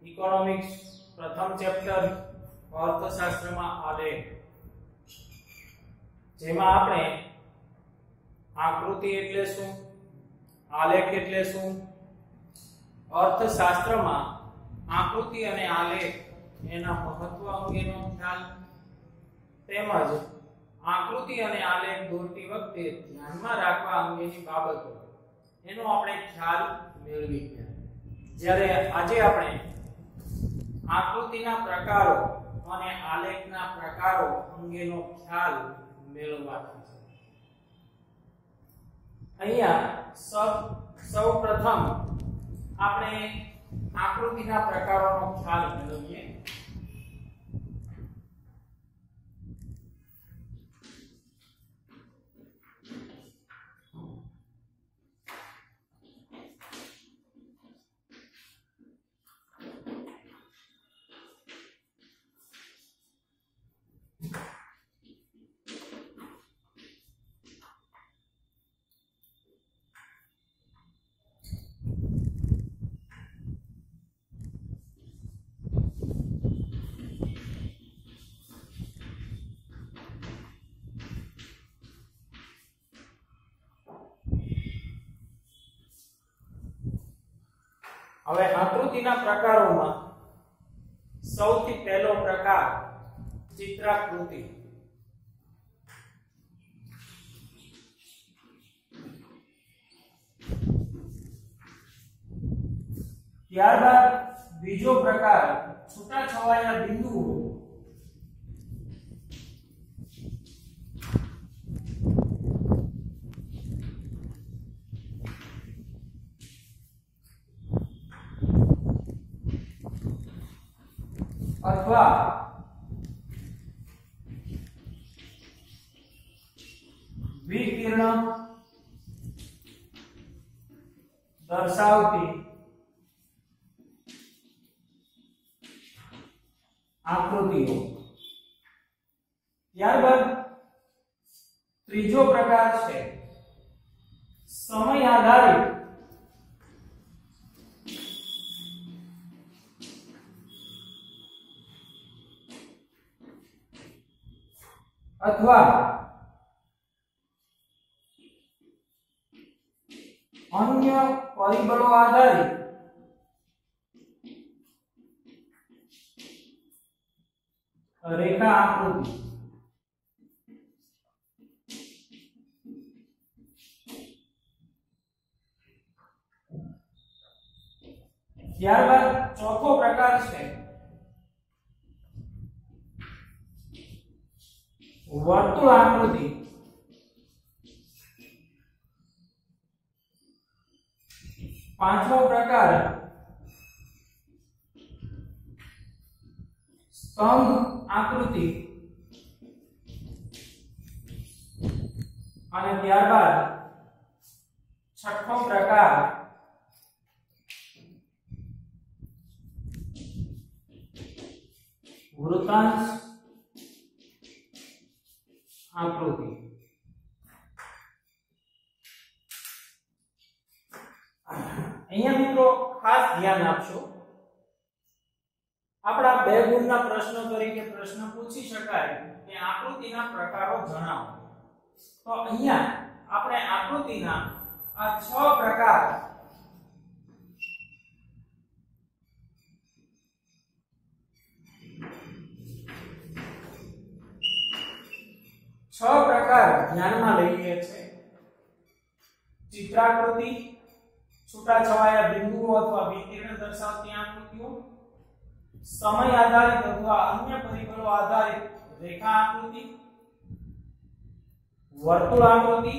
Economics પ્રથમ chapter અર્થશાસ્ત્રમાં આલેખ, જેમાં આપણે આકૃતિ એટલે શું, આલેખ એટલે શું, અર્થશાસ્ત્રમાં આકૃતિ અને આલેખ એના મહત્વ અંગેનો ખ્યાલ તેમજ આકૃતિ અને આલેખ દોરતી વખતે ધ્યાનમાં રાખવા અંગેની બાબતો એનો આપણે ખ્યાલ મેળવી ગયા. જ્યારે આજે આપણે આકૃતિના પ્રકારો અને આલેખના પ્રકારો અંગેનો ખ્યાલ મેળવવાનો છે. અહીંયા સૌપ્રથમ આપણે આકૃતિના પ્રકારોનો ખ્યાલ મેળવીએ. હવે આકૃતિના પ્રકારોમાં સૌથી પહેલો પ્રકાર ચિત્રાકૃતિ. ત્યારબાદ બીજો પ્રકાર છૂટાછવાયા બિંદુઓ. અથવા વિકિરણ દર્શાવતી આકૃતિઓ. ત્યારબાદ ત્રીજો પ્રકાર છે સમય આધારિત અથવા અન્ય પરિબળો આધારિત રેખા આકૃતિ. ત્યારબાદ ચોથો પ્રકાર છે વર્તુળ આકૃતિ. પાંચમો પ્રકાર સ્તંભ આકૃતિ. અને ત્યારબાદ છઠ્ઠો પ્રકાર વૃત્તાંશ આકૃતિ. અહીંયા મિત્રો ખાસ ધ્યાન આપશો, આપણા બે ગુણના પ્રશ્ન તરીકે પ્રશ્ન પૂછી શકાય કે આકૃતિના પ્રકારો જણાવો. તો અહીંયા આપણે આકૃતિના આ 6 પ્રકાર ધ્યાનમાં લઈએ છે. ચિત્રાકૃતિ, છૂટાછવાયા બિંદુઓ અથવા વિકિરણ દર્શાવતી આકૃતિઓ, સમય આધારિત અથવા અન્ય પરિબળો આધારિત રેખા આકૃતિ, વર્તુળ આકૃતિ,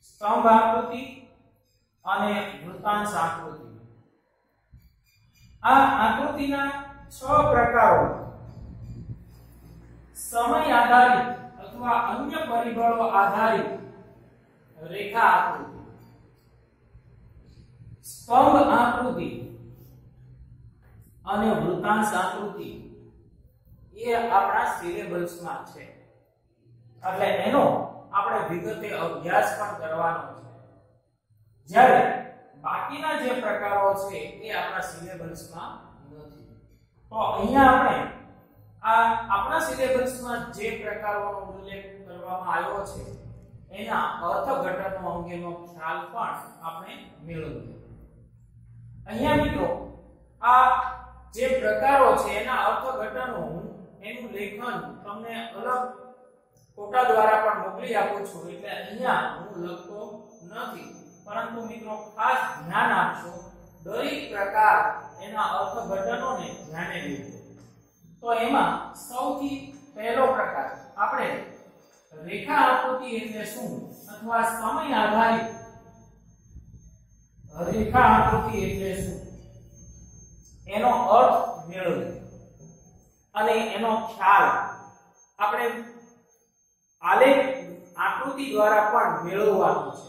સ્તંભ આકૃતિ અને વૃત્તાંશ આકૃતિ. આ આકૃતિના 6 પ્રકારો સમય આધારિત અથવા અન્ય પરિબળો આધારિત રેખા આકૃતિ, સ્તંભ આકૃતિ અને વૃત્તાંશ આકૃતિ એ આપણા સિલેબસમાં છે. એટલે એનો આપણે વિગતે અભ્યાસ પણ કરવાનો છે. જ્યારે બાકીના જે પ્રકારો છે એ આપણા સિલેબસમાં નથી. તો અહીંયા આપણે આ આપણા સિલેબસમાં જે પ્રકારોનો ઉલ્લેખ કરવામાં આવ્યો છે એના અર્થઘટનનો અંગેનો ખ્યાલ પણ આપણે મેળવીએ. અહીંયા મિત્રો આ જે પ્રકારો છે એના અર્થઘટનો એનું લેખન તમને અલગ ફોટા દ્વારા પણ મોકલી આપું છું, એટલે અહીંયા હું લખતો નથી, પરંતુ મિત્રો ખાસ ધ્યાન આપશો દરેક પ્રકાર એના અર્થઘટનોને ધ્યાને લેવું. તો એમાં સૌથી પહેલો પ્રકાર આપણે રેખા આકૃતિ એટલે શું અથવા સમય આધારિત રેખા આકૃતિ એટલે શું એનો અર્થ મેળવીએ અને એનો ખ્યાલ આપણે આલેખ આકૃતિ દ્વારા પણ મેળવવાનો છે.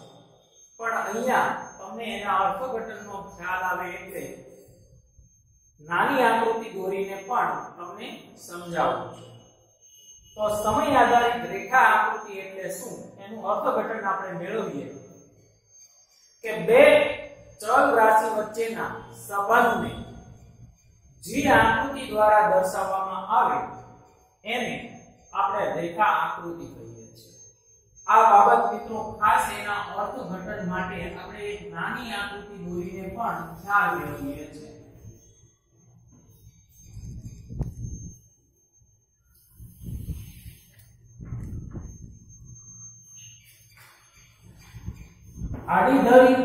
પણ અહીંયા તમને એના અર્થઘટનનો ખ્યાલ આવે એટલે નાની આકૃતિ દોરીને પણ તમને સમજાવવું છે. તો સમય આધારિત રેખા આકૃતિ એટલે શું એનું અર્થઘટન આપણે મેળવીએ કે બે ચલ રાશિ વચ્ચેના સંબંધને જે આકૃતિ દ્વારા દર્શાવવામાં આવે એને આપણે રેખા આકૃતિ કહીએ છીએ. આ બાબત મિત્રો ખાસ એના અર્થઘટન માટે આપણે એક નાની આકૃતિ દોરીને પણ ખ્યાલ મેળવીએ છીએ. આડી ધરી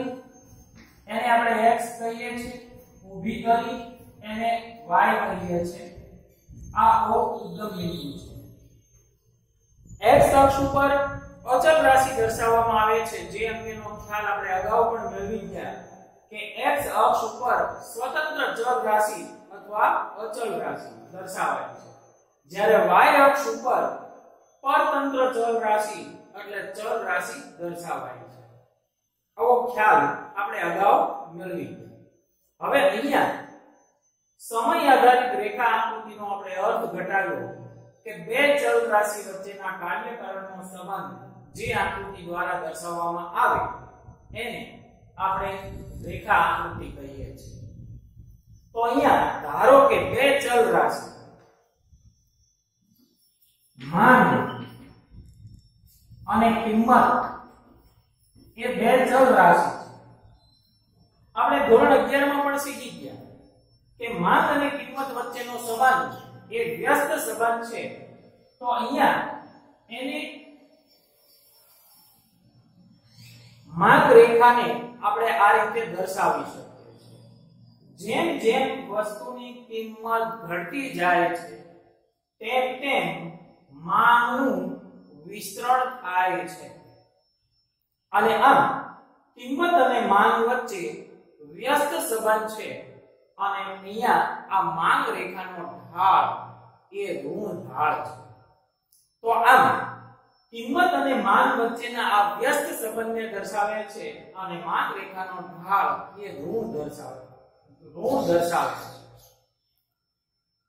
એને આપણે x કહીએ છીએ, ઊભી ધરી એને y કહીએ છીએ. આ O ઉદ્ગમ બિંદુ છે. x અક્ષ ઉપર અચળ રાશિ દર્શાવવામાં આવે છે, જે અંગેનો ખ્યાલ આપણે અગાઉ પણ મેળવી ગયા કે x અક્ષ ઉપર સ્વતંત્ર ચલ રાશિ અથવા અચળ રાશિ દર્શાવાય છે, જ્યારે y અક્ષ ઉપર પરતંત્ર ચલ રાશિ એટલે ચલ રાશિ દર્શાવાય છે. આવો ખ્યાલ આપણે અગાઉ મેળવી ગયા. હવે અહીંયા સમય આધારિત રેખા આકૃતિનો આપણે અર્થ ઘટાડ્યો કે બે ચલ રાશિ વચ્ચેના કાર્યકારણનો સંબંધ જે આકૃતિ દ્વારા દર્શાવવામાં આવે એને આપણે રેખા આકૃતિ કહીએ છીએ. તો અહીંયા ધારો કે બે ચલ રાશિ માંગ અને કિંમત એ બે ચલ રાશિ છે. આપણે ધોરણ 11 માં પણ શીખી ગયા કે માંગ અને કિંમત વચ્ચેનો સંબંધ એ વ્યસ્ત સંબંધ છે. તો અહીંયા એને માંગ રેખાને આપણે આ રીતે દર્શાવી શકીએ છીએ. જેમ જેમ વસ્તુની કિંમત ઘટતી જાય છે તેમ તેમ માંગનું વિસ્તરણ થાય છે, અને આમ કિંમત અને માંગ વચ્ચે વ્યસ્ત સંબંધ છે. અને અહીંયા આ માંગ રેખાનો ઢાળ એ ઋણ ઢાળ છે. તો આમ કિંમત અને માંગ વચ્ચેના આ વ્યસ્ત સંબંધને દર્શાવે છે, અને માંગ રેખાનો ઢાળ એ ઋણ દર્શાવે છે.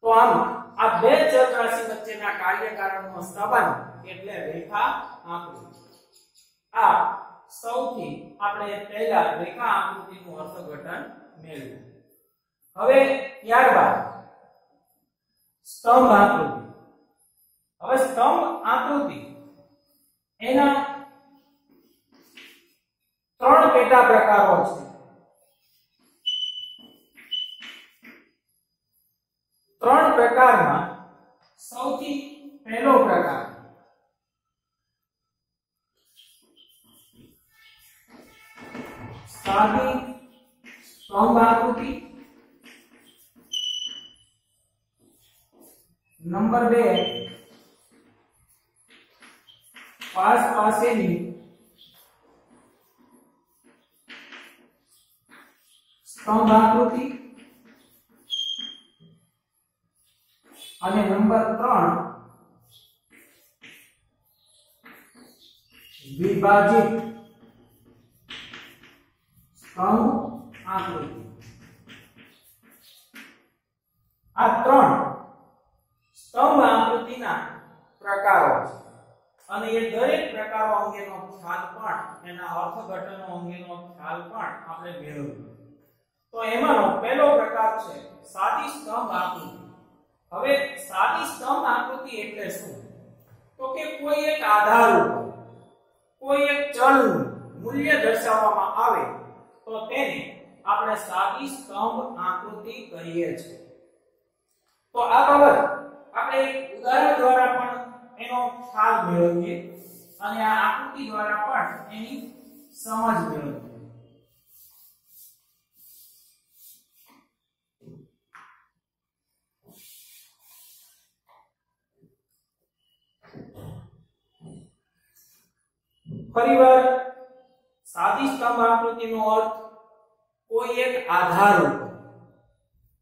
તો આમ આ બે ચલ રાશિ વચ્ચેના કાર્યકારણનો સંબંધ એટલે રેખા આકૃતિ. આ સૌથી આપણે પહેલા રેખા આકૃતિનું અર્થઘટન મેળવ્યું. હવે ત્યારબાદ સ્તંભ આકૃતિ. હવે સ્તંભ આકૃતિ એના ત્રણ પેટા પ્રકારો છે. ત્રણ પ્રકારમાં સૌથી પહેલો પ્રકાર સાદી સ્તંભ આકૃતિ. નંબર 2 પાસેની સ્તંભ આકૃતિ. અને નંબર 3 વિભાજિત સ્તંભ આકૃતિ. આ ત્રણ સ્તંભ આકૃતિના પ્રકારો છે, અને એ દરેક પ્રકારો અંગેનો ખ્યાલ પણ એના અર્થઘટનો અંગેનો ખ્યાલ પણ આપણે મેળવ્યો. તો એમાંનો પહેલો પ્રકાર છે સાદી સ્તંભ આકૃતિ. હવે સાદી સ્તંભ આકૃતિ એટલે શું? તો કે કોઈ એક આધાર ઉપર કોઈ એક ચલનું મૂલ્ય દર્શાવવામાં આવે તો તેને આપણે સાદી સ્તંભ આકૃતિ કહીએ છીએ. તો આ બાબત આપણે એક ઉદાહરણ દ્વારા પણ એનો ખ્યાલ મેળવીએ અને આ આકૃતિ દ્વારા પણ એની સમજ મેળવીએ. ફરીવાર સાદી સ્તંભ આકૃતિનો અર્થ કોઈ એક આધાર ઉપર.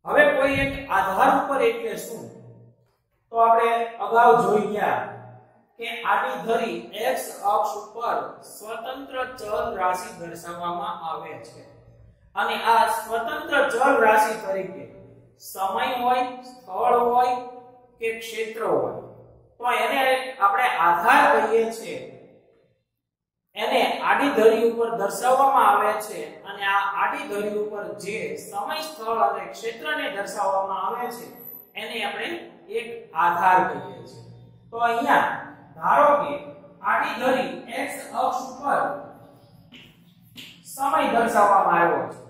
હવે કોઈ એક આધાર ઉપર એટલે શું? તો આપણે અગાઉ જોઈ ગયા કે આડી ધરી x અક્ષ ઉપર સ્વતંત્ર ચલ રાશિ દર્શાવવામાં આવે છે અને આ સ્વતંત્ર ચલ રાશિ તરીકે સમય હોય, સ્થળ હોય કે ક્ષેત્ર હોય તો એને આપણે આધાર કહીએ છીએ. એને આડી ધરી ઉપર દર્શાવવામાં આવે છે અને આ આડી ધરી ઉપર જે સમય, સ્થળ અને ક્ષેત્રને દર્શાવવામાં આવે છે એને આપણે એક આધાર કહીએ છીએ. તો અહીંયા ધારો કે આડી ધરી x અક્ષ ઉપર સમય દર્શાવવામાં આવ્યો છે,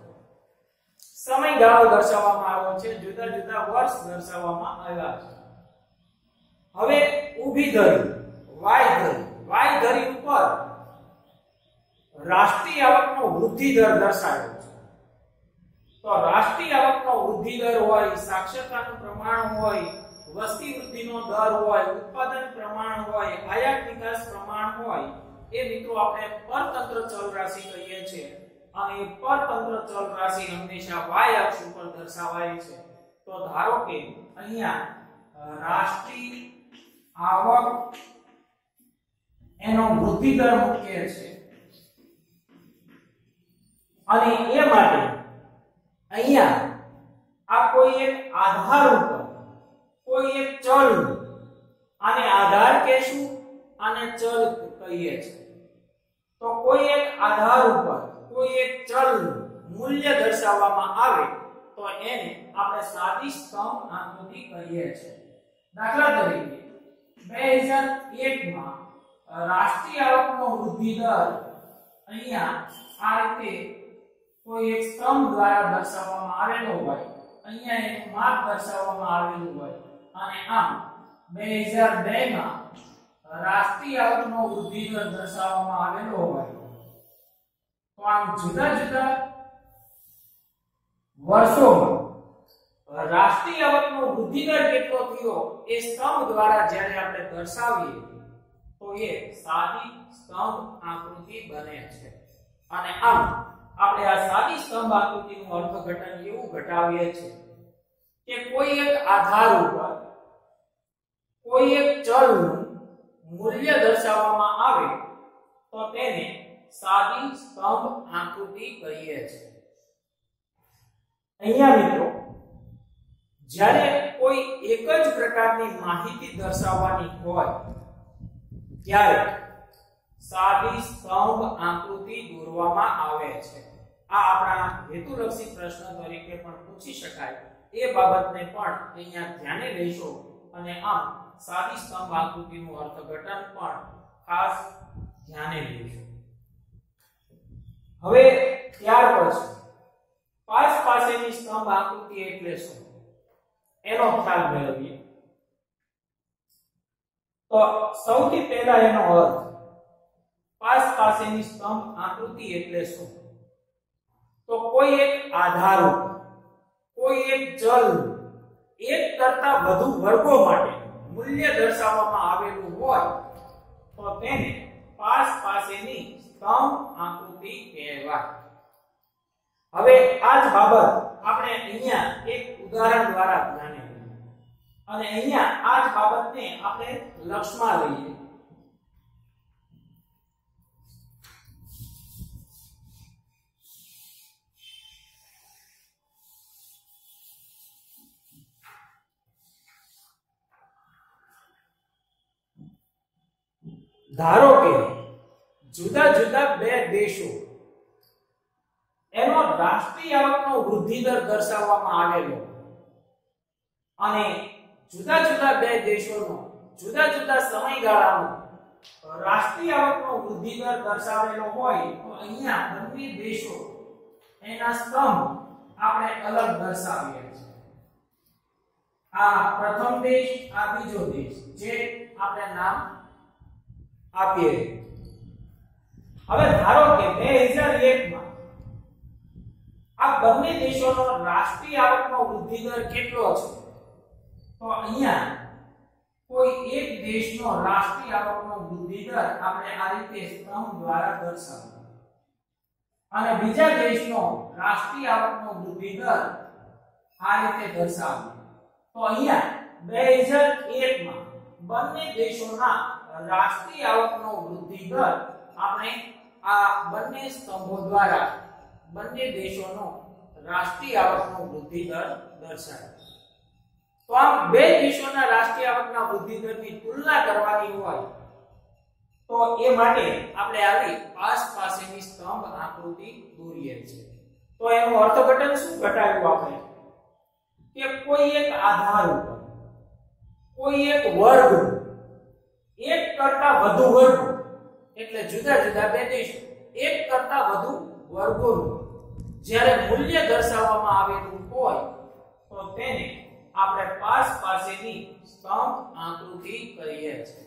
સમયગાળો દર્શાવવામાં આવ્યો છે, જુદા જુદા વર્ષ દર્શાવવામાં આવ્યા છે. હવે ઊભી ધરી y ધરી ઉપર રાષ્ટ્રીય આવકનો વૃદ્ધિ દર દર્શાવ્યો છે. તો રાષ્ટ્રીય આવકનો વૃદ્ધિ દર હોય, સાક્ષરતાનું પ્રમાણ હોય, વસ્તી વૃદ્ધિનો દર હોય, ઉત્પાદન પ્રમાણ હોય, આયાત નિકાસ પ્રમાણ હોય, એ મિત્રો આપણે પરતંત્ર ચલ રાશિ કહીએ છીએ અને પરતંત્ર ચલ રાશિ હંમેશા y અક્ષ ઉપર દર્શાવાય છે. તો ધારો કે અહીંયા રાષ્ટ્રીય આવક એનો વૃદ્ધિ દર મૂકીએ છે અને એ માટે અહીંયા આ કોઈ એક આધાર ઉપર કોઈ એક ચલ, આને આધાર કહેશું આને ચલ કહીએ છીએ. તો કોઈ એક આધાર ઉપર કોઈ એક ચલ મૂલ્ય દર્શાવવામાં આવે તો એને આપણે સાદી સ્તંભ આકૃતિ કહીએ છીએ. દાખલા તરીકે 2001 માં રાષ્ટ્રીય આવકનો વૃદ્ધિ દર અહીંયા આ રીતે કોઈ એક સ્તંભ દ્વારા દર્શાવવામાં આવેલો હોય, અહીંયા એક માપ દર્શાવવામાં આવેલું હોય અને આમ 2002 માં રાષ્ટ્રીય આવકનો વૃદ્ધિ દર દર્શાવવામાં આવેલો હોય તો આમ જુદા જુદા વર્ષોમાં રાષ્ટ્રીય આવકનો વૃદ્ધિ દર કેટલો થયો એ સ્તંભ દ્વારા જ્યારે આપણે દર્શાવીએ તો એ સાદી સ્તંભ આકૃતિ બને છે. અને આમ આપણે આ સાદી સ્તંભ આકૃતિનું અર્થઘટન એવું ઘટાવીએ છીએ કે કોઈ એક આધાર ઉપર કોઈ એક ચલનું મૂલ્ય દર્શાવવામાં આવે તો તેને સાદી સ્તંભ આકૃતિ કહીએ છીએ. અહીંયા મિત્રો જ્યારે કોઈ એક જ પ્રકારની માહિતી દર્શાવવાની હોય ત્યારે સાદી સ્તંભ આકૃતિ દોરવામાં આવે છે. આ આપણા હેતુલક્ષી પ્રશ્ન તરીકે પણ પૂછી શકાય એ બાબતને પણ અહીંયા ધ્યાને લઈશો અને આમ સાદી સ્તંભ આકૃતિનું અર્થઘટન પણ ખાસ ધ્યાને લઈશું. હવે ત્યાર પછી પાસેની સ્તંભ આકૃતિ એટલે શું એનો ખ્યાલ મેળવીએ. તો સૌથી પહેલા એનો અર્થ પાસેની સ્તંભ આકૃતિ એટલે શું? તો કોઈ એક આધાર ઉપર કોઈ એક ચલ એક કરતા વધુ વર્ગો માટે મૂલ્ય દર્શાવવામાં આવેલું હોય તો તેને પાસેની સ્તંભ આકૃતિ કહેવાય. હવે આ જ બાબત આપણે અહીંયા એક ઉદાહરણ દ્વારા ધ્યાને લઈએ અને અહીંયા આ જ બાબતને આપણે લક્ષમાં લઈએ. ધારો કે જુદા જુદા બે દેશો એનો રાષ્ટ્રીય આવકનો વૃદ્ધિ દર દર્શાવવામાં આવેલો અને જુદા જુદા બે દેશોનો જુદા જુદા સમયગાળાનો રાષ્ટ્રીય આવકનો વૃદ્ધિ દર દર્શાવેલો હોય તો અહીંયા બંને દેશો એના સ્તંભ આપણે અલગ દર્શાવીએ છીએ. આ પ્રથમ દેશ, આ બીજો દેશ, જે આપણે નામ આપીએ. હવે ધારો કે 2001 માં આ બંને દેશોનો રાષ્ટ્રીય આવકનો વૃદ્ધિ દર કેટલો છે? તો અહીંયા કોઈ એક દેશનો રાષ્ટ્રીય આવકનો વૃદ્ધિ દર આપણે આ રીતે સ્તંભ દ્વારા દર્શાવીએ અને બીજા દેશનો રાષ્ટ્રીય આવકનો વૃદ્ધિ દર આ રીતે દર્શાવીએ. તો અહીંયા 2001 માં બંને દેશોના રાષ્ટ્રીય આવકનો વૃદ્ધિ દર આપણે આ બંને સ્તંભો દ્વારા બંને દેશોનો રાષ્ટ્રીય આવકનો વૃદ્ધિ દર દર્શાવ્યો. તો આમ બે દેશોના રાષ્ટ્રીય આવકના વૃદ્ધિ દરની તુલના કરવાની હોય તો એ માટે આપણે આવી આસપાસની સ્તંભ આકૃતિ દોરીએ છીએ. તો એનું અર્થઘટન શું ઘટાડ્યું આપણે કે કોઈ એક આધાર ઉપર કોઈ એક વર્ગ એક કરતા વધુ વર્ગો એટલે જુદા જુદા બે દેશો એક કરતા વધુ વર્ગોનું જ્યારે મૂલ્ય દર્શાવવામાં આવેલું હોય તો તેને આપણે પાસેની સ્તંભ આકૃતિ કહીએ છીએ.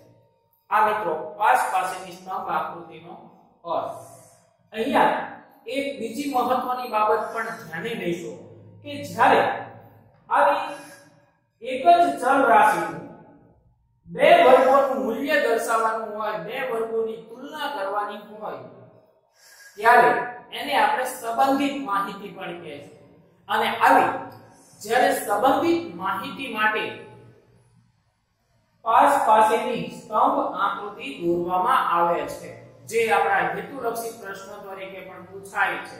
આ મિત્રો પાસેની સ્તંભ આકૃતિનો અર્થ. અહીંયા એક બીજી મહત્વની બાબત પણ ધ્યાને લેશો કે જ્યારે આવી એક જ ચલ રાશિનું બે વર્ગોનું મૂલ્ય દર્શાવવાનું હોય, બે વર્ગોની તુલના કરવાની હોય ત્યારે એને આપણે સંબંધિત માહિતી પણ કહે છે. અને આવી જ્યારે સંબંધિત માહિતી માટે પાસેની સ્તંભ આકૃતિ દોરવામાં આવે છે, જે આપણા હેતુલક્ષી પ્રશ્ન તરીકે પણ પૂછાય છે.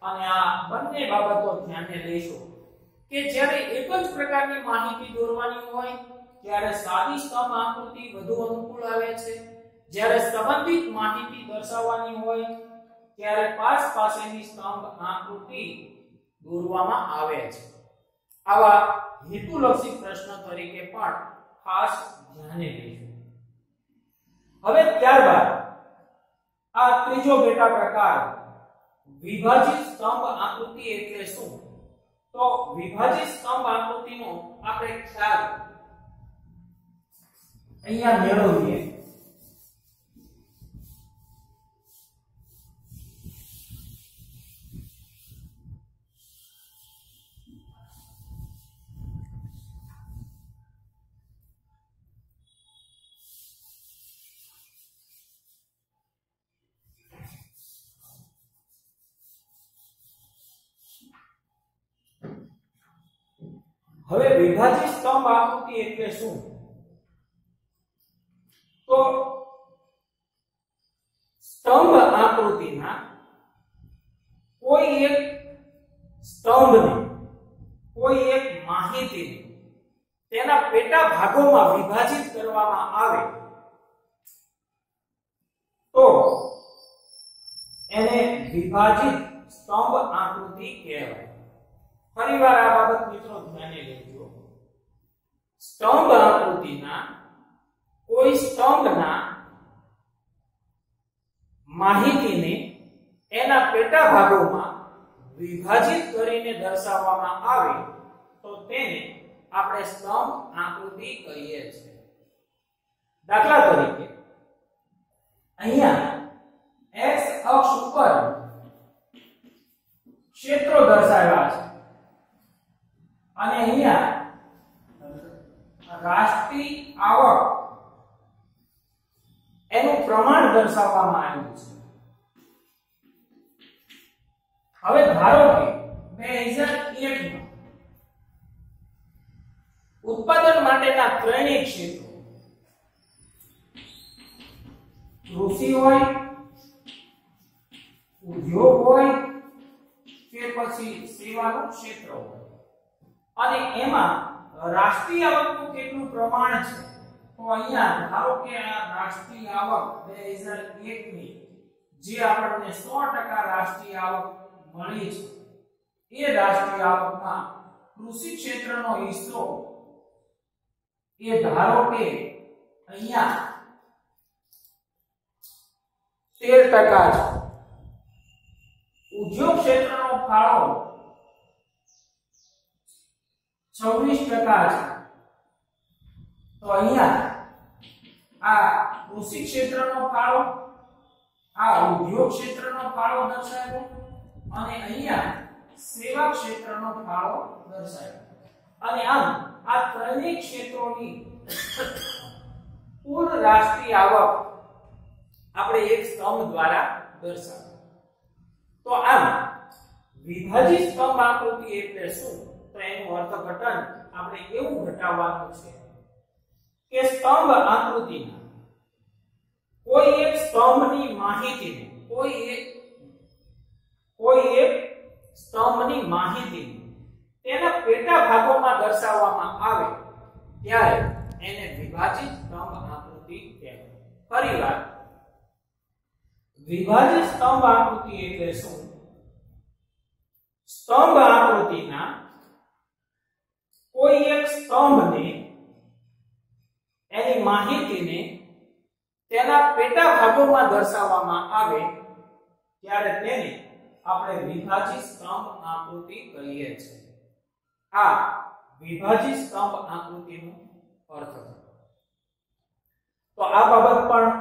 અને આ બંને બાબતો ધ્યાને લેશો કે જ્યારે એક જ પ્રકારની માહિતી દોરવાની હોય ત્યારે સાદી સ્તંભ આકૃતિ વધુ અનુકૂળ આવે છે, જ્યારે સંબંધિત માહિતી દર્શાવવાની હોય ત્યારે પાસેની સ્તંભ આકૃતિ દોરવામાં આવે છે. આવા હેતુલક્ષી પ્રશ્ન તરીકે પણ ખાસ ધ્યાને લેજો. હવે ત્યારબાદ આ ત્રીજો પેટા પ્રકાર વિભાજિત સ્તંભ આકૃતિ એટલે શું? તો વિભાજિત સ્તંભ આકૃતિનો આપણે ખ્યાલ અહીંયા મેળવીએ. હવે વિભાજિત સ્તંભ આકૃતિ એટલે શું? તો સ્તંભ આકૃતિમાં કોઈ એક સ્તંભને કોઈ એક માહિતીને તેના પેટા ભાગોમાં વિભાજિત કરવામાં આવે તો એને વિભાજિત સ્તંભ આકૃતિ કહેવાય. ફરીવાર આ બાબત મિત્રો ધ્યાને લેજો. સ્તંભ આકૃતિના કોઈ સ્તંભના માહિતીને એના પેટા ભાગોમાં વિભાજિત કરીને દર્શાવવામાં આવે તો તેને આપણે સ્તંભ આકૃતિ કહીએ છીએ. દાખલા તરીકે અહીંયા x અક્ષ ઉપર ક્ષેત્રો દર્શાવ્યા છે અને અહીંયા રાષ્ટ્રીય આવક એનું પ્રમાણ દર્શાવવામાં આવ્યું છે. હવે ધારો કે 2001 માં ઉત્પાદન માટેના ત્રણેય ક્ષેત્રો કૃષિ હોય, ઉદ્યોગ હોય કે પછી સેવાનું ક્ષેત્ર હોય અને એમાં રાષ્ટ્રીય આવકનું કેટલું પ્રમાણ છે. તો અહીંયા ધારો કે આ રાષ્ટ્રીય આવક 2001 ની જે આપણને 100% રાષ્ટ્રીય આવક મળી છે એ રાષ્ટ્રીય આવકમાં કૃષિ ક્ષેત્રનો હિસ્સો એ ધારો કે અહીંયા 13% છે, ઉદ્યોગ ક્ષેત્રનો ફાળો 26% છે, તો અહીંયા આ કૃષિ ક્ષેત્રનો ફાળો, આ ઉદ્યોગ ક્ષેત્રનો ફાળો દર્શાવ્યો અને અહીંયા સેવા ક્ષેત્રનો ફાળો દર્શાવ્યો અને આમ આ ત્રણેય ક્ષેત્રોની કુલ રાષ્ટ્રીય આવક આપણે એક સ્તંભ દ્વારા દર્શાવ્યો. તો આમ વિભાજિત સ્તંભ આકૃતિ એટલે શું? તો એનું અર્થઘટન આપણે એવું ઘટાડવાનું છે કે સ્તંભ આકૃતિમાં કોઈ એક સ્તંભની માહિતીને કોઈ એક સ્તંભની માહિતીને તેના પેટા ભાગોમાં દર્શાવવામાં આવે ત્યારે એને વિભાજિત સ્તંભ આકૃતિ કહેવાય. ફરીવાર વિભાજિત સ્તંભ આકૃતિ એટલે શું? સ્તંભ આકૃતિના કોઈ એક સ્તંભને એની માહિતીને તેના પેટા ભાગોમાં દર્શાવવામાં આવે ત્યારે તેને આપણે વિભાજિત સ્તંભ આકૃતિ કહીએ છીએ. આ વિભાજિત સ્તંભ આકૃતિનું અર્થઘટન. તો આ બાબત પણ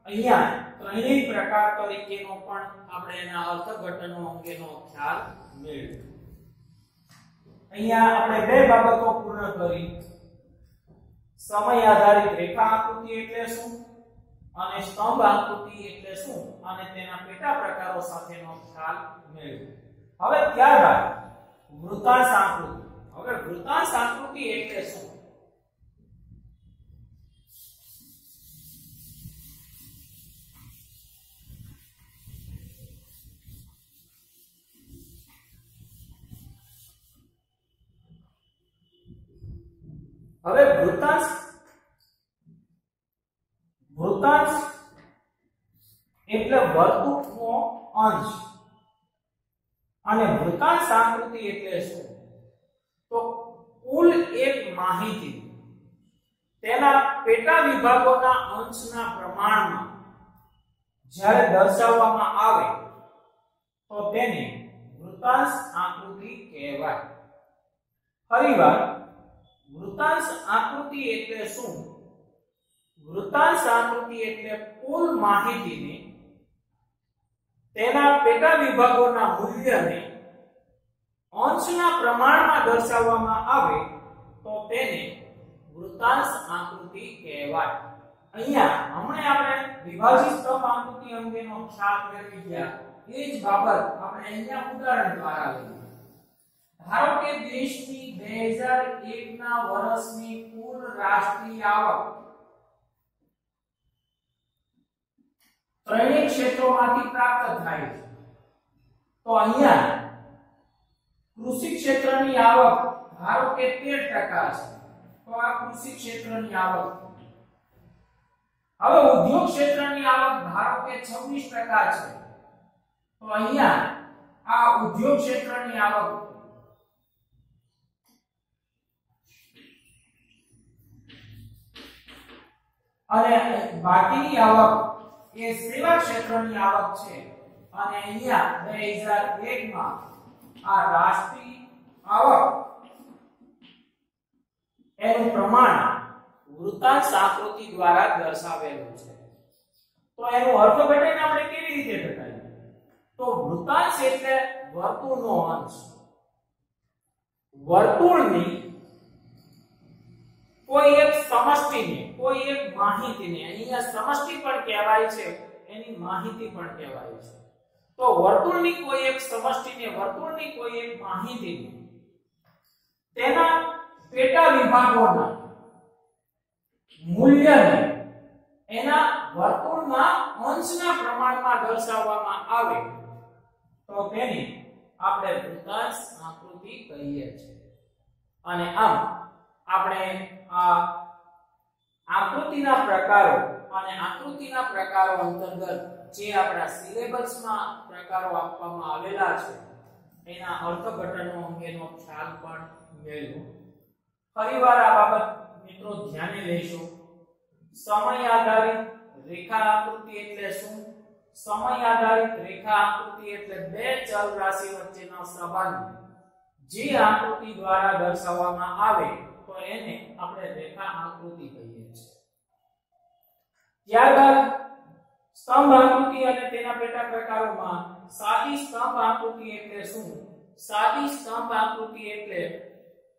અહીંયા ત્રણેય પ્રકાર તરીકેનો પણ આપણે એના અર્થઘટનો અંગેનો ખ્યાલ મેળવ્યો. અહીંયા આપણે બે બાબતો પૂર્ણ કરી. સમય આધારિત રેખા આકૃતિ એટલે શું અને સ્તંભ આકૃતિ એટલે શું અને તેના પેટા પ્રકારો સાથેનો ખ્યાલ મેળવ્યો. હવે ત્યારબાદ વૃત્તાંશ આકૃતિ. હવે વૃત્તાંશ આકૃતિ એટલે શું? હવે વૃત્તાંશ એટલે વર્તુળનો અંશ અને વૃત્તાંશ આકૃતિ એટલે શું? તો કુલ એક માહિતી તેના પેટા વિભાગોના અંશના પ્રમાણમાં જ્યારે દર્શાવવામાં આવે તો તેને વૃત્તાંશ આકૃતિ કહેવાય. ફરીવાર વૃત્તાંશ આકૃતિ એટલે શું? વૃત્તાંશ આકૃતિ એટલે કુલ માહિતીને તેના પેટા વિભાગોના મૂલ્યને અંશના પ્રમાણમાં દર્શાવવામાં આવે તો તેને વૃત્તાંશ આકૃતિ કહેવાય. અહીંયા હમણાં આપણે વિભાજિત સ્તંભ આકૃતિ અંગેનો ખ્યાલ મેળવી ગયા. એ જ બાબત આપણે અહીંયા ઉદાહરણ દ્વારા લઈએ. ધારો કે દેશની 2001 ના વર્ષની કુલ રાષ્ટ્રીય આવક ત્રણેય ક્ષેત્રોમાંથી પ્રાપ્ત થાય છે. તો અહીંયા કૃષિ ક્ષેત્રની આવક ધારો કે 13% છે. તો આ કૃષિ ક્ષેત્રની આવક. હવે ઉદ્યોગ ક્ષેત્રની આવક ધારો કે 26% છે. તો અહીંયા આ ઉદ્યોગ ક્ષેત્રની આવક. અને બાકીની આવક એ સેવા ક્ષેત્રની આવક છે. અને અહીંયા 2001 માં આ રાષ્ટ્રીય આવક એનું પ્રમાણ વૃત્તાંશ આકૃતિ દ્વારા દર્શાવેલું છે. તો એનું અર્થઘટન આપણે કેવી રીતે ઘટાડીએ? તો વૃત્તાંશ એટલે વર્તુળનો અંશ. વર્તુળની કોઈ એક સમષ્ટિને, કોઈ એક માહિતીને, અહીંયા સમષ્ટિ પણ કહેવાય છે, એની માહિતી પણ કહેવાય છે. તો વર્તુળની કોઈ એક સમષ્ટિને, વર્તુળની કોઈ એક માહિતીને તેના પેટા વિભાગોના મૂલ્યને એના વર્તુળના અંશના પ્રમાણમાં દર્શાવવામાં આવે તો તેને આપણે વૃત્તાંશ આકૃતિ કહીએ છીએ. અને આમ આપણે આ આકૃતિના પ્રકારો અને આકૃતિના પ્રકારો અંતર્ગત જે આપણા સિલેબસમાં પ્રકારો આપવામાં આવેલા છે એના અર્થઘટનો અંગેનો ખ્યાલ પણ મેળવો. ફરીવાર આ બાબતને મિત્રો ધ્યાને લેશો। સમય આધારિત રેખા આકૃતિ એટલે શું? સમય આધારિત રેખા આકૃતિ એટલે બે ચલ રાશિ વચ્ચેનો સંબંધ જે આકૃતિ દ્વારા દર્શાવવામાં આવે તો એને આપણે રેખા આકૃતિ કહીએ છીએ। ત્યારબાદ સ્તંભ આકૃતિ અને તેના પેટા પ્રકારોમાં સાદી સ્તંભ આકૃતિ એટલે શું? સાદી સ્તંભ આકૃતિ એટલે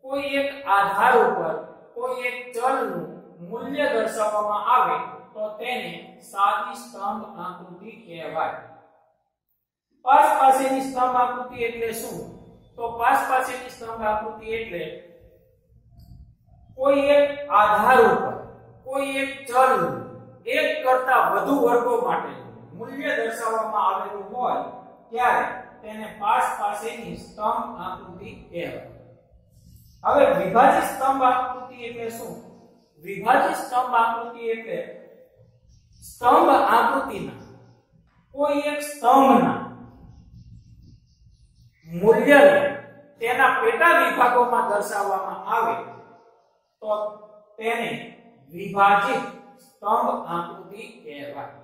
કોઈ એક આધાર ઉપર કોઈ એક ચલનું મૂલ્ય દર્શાવવામાં આવે તો તેને સાદી સ્તંભ આકૃતિ કહેવાય। પાસ પાસેની સ્તંભ આકૃતિ એટલે શું? તો પાસ પાસેની સ્તંભ આકૃતિ એટલે કોઈ એક આધાર ઉપર કોઈ એક ચલનું એક કરતા વધુ વર્ગો માટે મૂલ્ય દર્શાવવામાં આવેલું હોય ત્યારે તેને પાસ પાસેની સ્તંભ આકૃતિ કહેવાય। હવે વિભાજિત સ્તંભ આકૃતિ એટલે શું? વિભાજિત સ્તંભ આકૃતિ એટલે સ્તંભ આકૃતિના કોઈ એક સ્તંભના મૂલ્યને તેના પેટા વિભાગોમાં દર્શાવવામાં આવે તો તેને વિભાજિત સ્તંભ આકૃતિ કહેવાય।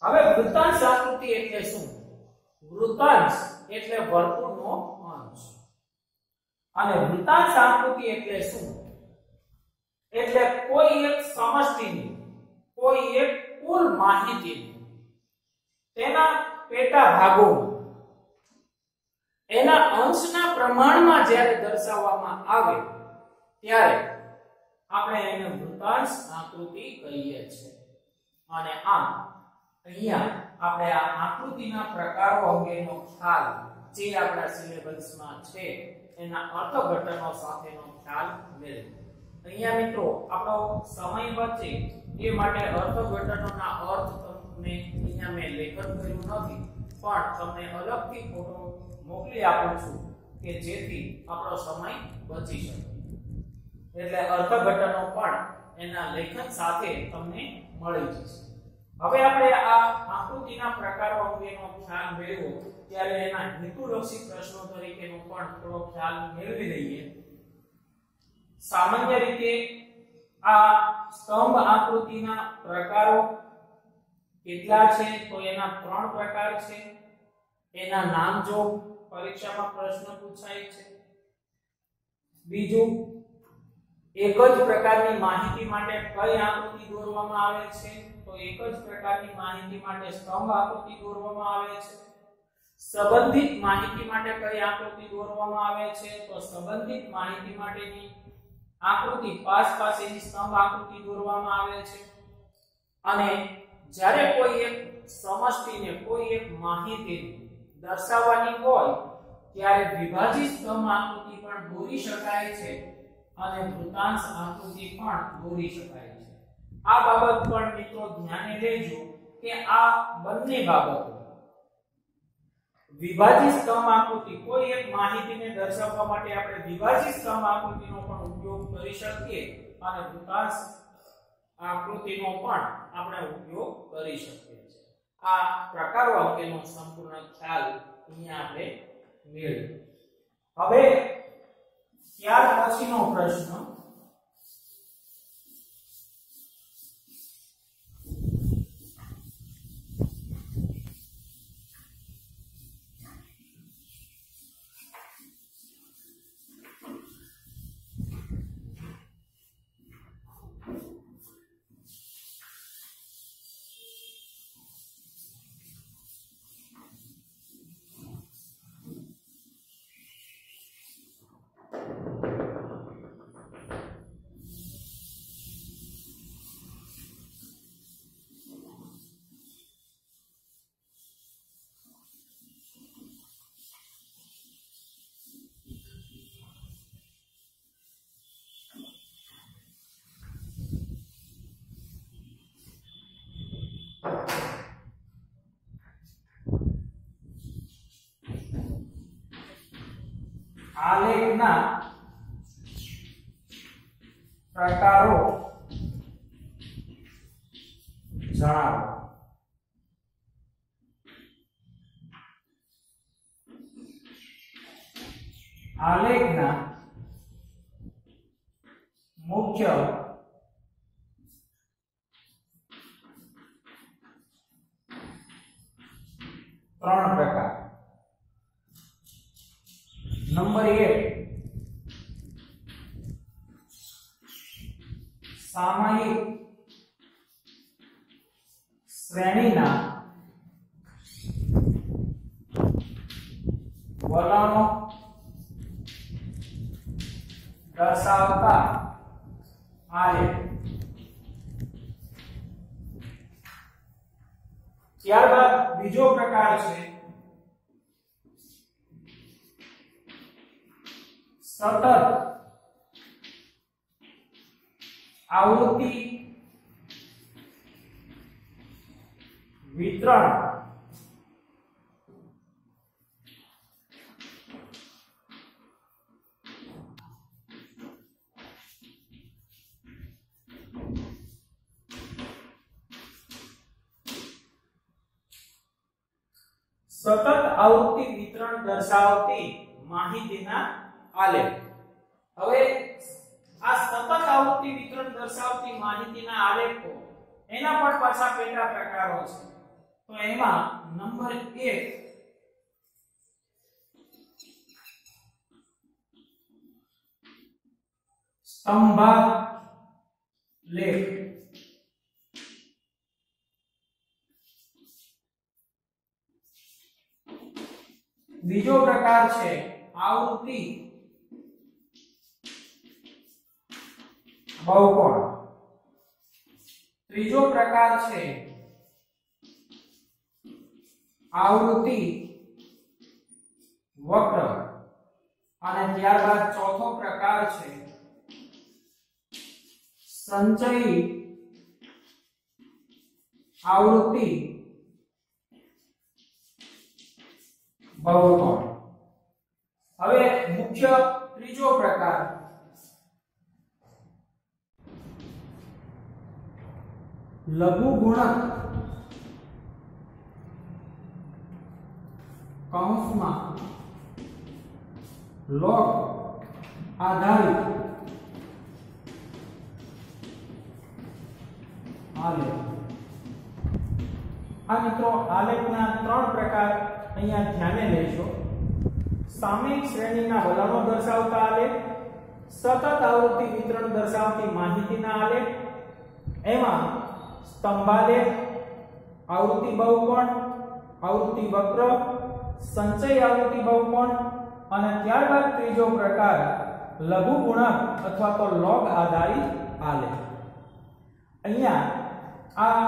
હવે વૃત્તાંશ આકૃતિ એટલે શું? વૃત્તાંશ એટલે વર્તુળનો અંશ અને વૃત્તાંશ આકૃતિ એટલે શું? એટલે કોઈ એક સમષ્ટિની કોઈ એક કુલ માહિતીની તેના પેટા ભાગોમાં એના અંશના પ્રમાણમાં જ્યારે દર્શાવવામાં આવે ત્યારે આપણે એને વૃત્તાંશ આકૃતિ કહીએ છીએ। અને આમ અહીંયા આપણે આ આકૃતિના પ્રકારો અંગેનો ખ્યાલ જે આપણા સિલેબસમાં છે એના અર્થઘટનો સાથેનો ખ્યાલ મેળવ્યો। અહીંયા મિત્રો આપણો સમય બચે એ માટે અર્થઘટનોના અર્થ તમને અહીંયા મેં લેખન કર્યું નથી પણ તમને અલગથી ફોટો મોકલી આપું છું કે જેથી આપણો સમય બચી શકે। એટલે અર્થઘટનો પણ એના લેખન સાથે તમને મળી જશે। હવે આપણે આ આકૃતિના પ્રકારો અંગેનો ખ્યાલ મેળવ્યો ત્યારે એના હેતુલક્ષી પ્રશ્નો તરીકેનો પણ થોડો ખ્યાલ મેળવી લઈએ। સામાન્ય રીતે આ સ્તંભ આકૃતિના પ્રકારો કેટલા છે? તો એના 3 પ્રકાર છે। એના નામ જો પરીક્ષામાં પ્રશ્ન પૂછાય છે। બીજું, એક જ પ્રકારની માહિતી માટે કઈ આકૃતિ દોરવામાં આવે છે? તો એક જ પ્રકારની માહિતી માટે સ્તંભ આકૃતિ દોરવામાં આવે છે। સંબંધિત માહિતી માટે કઈ આકૃતિ દોરવામાં આવે છે? તો સંબંધિત માહિતી માટેની આકૃતિ પાસ પાસેની સ્તંભ આકૃતિ દોરવામાં આવે છે। અને જ્યારે કોઈ એક સમષ્ટિને કોઈ એક માહિતી દર્શાવવાની હોય ત્યારે વિભાજિત સ્તંભ આકૃતિ પણ દોરી શકાય છે અને વૃત્તાંશ આકૃતિ પણ દોરી શકાય છે। આ બાબત પણ મિત્રો ધ્યાને લેજો કે આ બંને બાબતો વિભાજિત સ્તંભ આકૃતિ કોઈ એક માહિતીને દર્શાવવા માટે આપણે વિભાજિત સ્તંભ આકૃતિનો પણ ઉપયોગ કરી શકીએ અને વૃત્તાંશ આકૃતિનો પણ આપણે ઉપયોગ કરી શકીએ છીએ। આ પ્રકારો અંગેનો સંપૂર્ણ ખ્યાલ અહીંયા આપણે મેળવ્યો। હવે ત્યાર પછીનો પ્રશ્ન આલેખના પ્રકારો જણાવો। આલેખના મુખ્ય ત્રણ પ્રકાર. નંબર 1 સામયિક શ્રેણીના વલણો દર્શાવતા આલેખ. ત્યારબાદ બીજો પ્રકાર છે સતત આવૃત્તિ વિતરણ સતત આવૃત્તિ વિતરણ દર્શાવતી માહિતીના આલેખ. હવે આ સતત આવૃત્તિ વિતરણ દર્શાવતી માહિતીના આલેખો એના પણ પાછા પેટા પ્રકારો છે. તો એમાં નંબર 1 સ્તંભાલેખ. બીજો પ્રકાર છે આવૃત્તિ બહુકોણ. ત્રીજો પ્રકાર છે આવૃત્તિ વક્ર અને ત્યારબાદ ચોથો પ્રકાર છે સંચયી આવૃત્તિ બહુકોણ. હવે મુખ્ય ત્રીજો પ્રકાર લઘુગુણક કૌંસમાં લોગ આધારિત આલેખ. આ મિત્રો આલેખના ત્રણ પ્રકાર અહીંયા ધ્યાને લેશો. સામયિક શ્રેણીના વલણો દર્શાવતા આલેખ, સતત આવૃત્તિ વિતરણ દર્શાવતી માહિતીના આલેખ, એમાં સ્તંભાલેખ, આવૃત્તિ બહુકોણ, આવૃત્તિ વક્ર, સંચય આવૃત્તિ બહુકોણ અને ત્યારબાદ ત્રીજો પ્રકાર લઘુગુણક અથવા તો લોગ આધારિત આલેખ. અહીંયા આ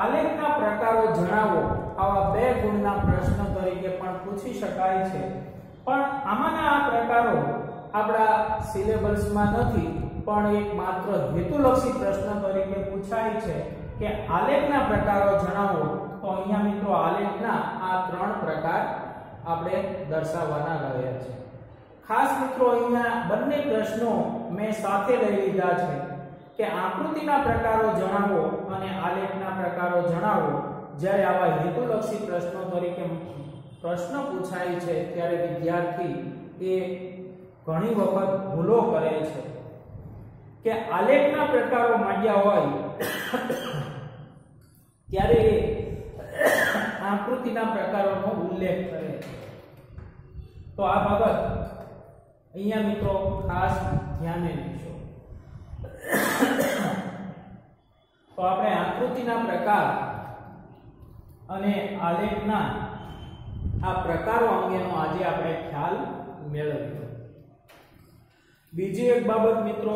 આલેખના પ્રકારો જણાવો આવા 2 ગુણના પ્રશ્ન તરીકે પણ પૂછી શકાય છે. પણ આમાંના આ પ્રકારો આપણા સિલેબસમાં નથી, પણ એક માત્ર હેતુલક્ષી પ્રશ્ન તરીકે પૂછાય છે કે આલેખના પ્રકારો જણાવો. તો અહીંયા મિત્રો આલેખના આ 3 પ્રકાર આપણે દર્શાવવાના રહ્યા છે. ખાસ મિત્રો અહીંયા બંને પ્રશ્નો મેં સાથે લઈ લીધા છે કે આકૃતિના પ્રકારો જણાવો અને આલેખના પ્રકારો જણાવો. જ્યારે આવા હેતુલક્ષી પ્રશ્નો તરીકે પ્રશ્ન પૂછાય છે ત્યારે વિદ્યાર્થી એ ઘણી વખત ભૂલો કરે છે કે આલેખના પ્રકારો માંડ્યા હોય ત્યારે આકૃતિના પ્રકારોનો ઉલ્લેખ કરે છે. તો આ બાબત અહીંયા મિત્રો ખાસ ધ્યાને લેશો. તો આપણે આકૃતિના પ્રકાર અને આલેખના આ પ્રકારો અંગેનો આજે આપણે ખ્યાલ મેળવ્યો. બીજી એક બાબત મિત્રો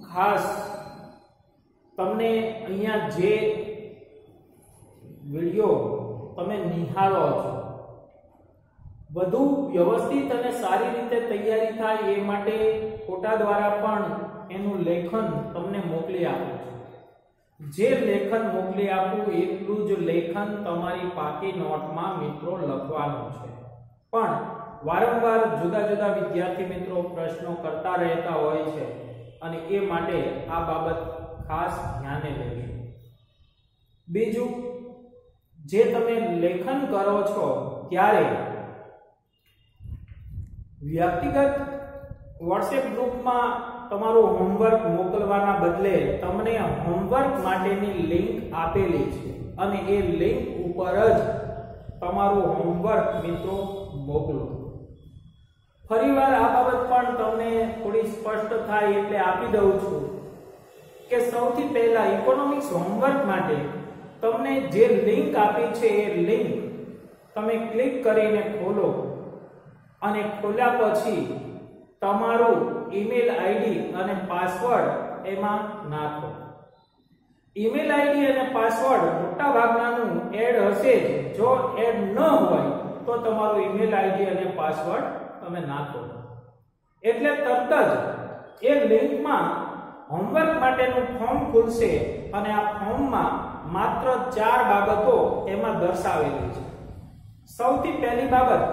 ખાસ તમને અહીંયા જે વિડિયો તમે નિહાળો છો બધું વ્યવસ્થિત અને સારી રીતે તૈયારી થાય એ માટે ફોટા દ્વારા પણ એનું લેખન તમને મોકલી આપું છું. જે લેખન મોકલી આપું એટલું જ લેખન તમારી પાકી નોટમાં મિત્રો લખવાનું છે. પણ વારંવાર જુદા જુદા વિદ્યાર્થી મિત્રો પ્રશ્નો કરતા રહેતા હોય છે અને એ માટે આ બાબત ખાસ ધ્યાને લેજો. બીજું, જે તમે લેખન કરો છો ત્યારે વ્યક્તિગત WhatsApp ગ્રુપમાં તમારું હોમવર્ક મોકલવાના બદલે તમને હોમવર્ક માટેની લિંક આપેલી છે અને એ લિંક ઉપર જ તમારું હોમવર્ક મિત્રો મોકલો. ફરીવાર આ બાબત પણ તમને થોડી સ્પષ્ટ થાય એટલે આપી દઉં છું કે સૌથી પહેલા ઇકોનોમિક્સ હોમવર્ક માટે તમને જે લિંક આપી છે એ લિંક તમે ક્લિક કરીને ખોલો અને ખોલ્યા પછી તમારું ઈમેલ આઈડી અને પાસવર્ડ એમાં નાખો. ઈમેલ આઈડી અને પાસવર્ડ મોટા ભાગનાનું એડ હશે જ. જો એડ ન હોય તો તમારું ઈમેલ આઈડી અને પાસવર્ડ તમે નાખો એટલે તરત જ એ લિંકમાં હોમવર્ક માટેનું ફોર્મ ખુલશે અને આ ફોર્મમાં માત્ર 4 બાબતો એમાં દર્શાવેલી છે. સૌથી પહેલી બાબત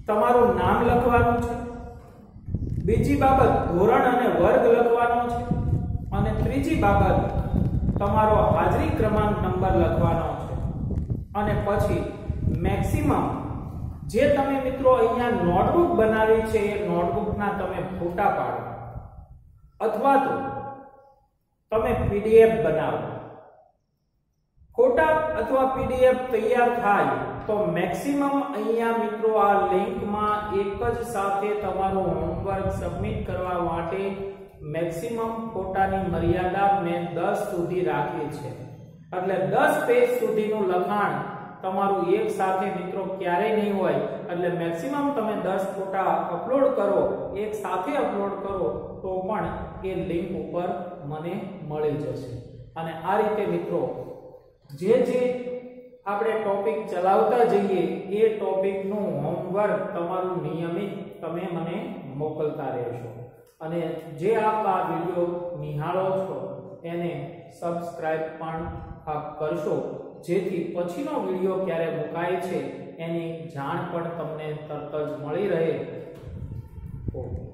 તમારું નામ લખવાનું છે, બીજી બાબત ધોરણ અને વર્ગ લખવાનો છે અને ત્રીજી બાબત તમારો હાજરી ક્રમાંક નંબર લખવાનો છે અને પછી મેક્સિમમ જે તમે મિત્રો અહીંયા નોટબુક બનાવી છે એ નોટબુકના તમે ફોટા પાડો અથવા તો તમે પીડીએફ બનાવો. ફોટા અથવા પીડીએફ તૈયાર થાય તો મેક્સિમમ અહીંયા મિત્રો આ લિંકમાં એક જ સાથે તમારું હોમવર્ક સબમિટ કરવા માટે મેક્સિમમ ફોટાની મર્યાદા મેં 10 સુધી રાખી છે. એટલે 10 પેજ સુધીનું લખાણ તમારું એક સાથે મિત્રો ક્યારેય નહીં હોય. એટલે મેક્સિમમ તમે 10 ફોટા અપલોડ કરો, એક સાથે અપલોડ કરો તો પણ એ લિંક ઉપર મને મળી જશે. અને આ રીતે મિત્રો જે આપણે ટોપિક ચલાવતા જઈએ એ ટોપિકનું હોમવર્ક તમારું નિયમિત તમે મને મોકલતા રહેશો. અને જે આપ આ વિડિયો નિહાળો છો એને સબસ્ક્રાઇબ પણ આપ કરશો જેથી પછીનો વિડિયો ક્યારે મુકાય છે એની જાણ પણ તમને તરત જ મળી રહે. ઓકે.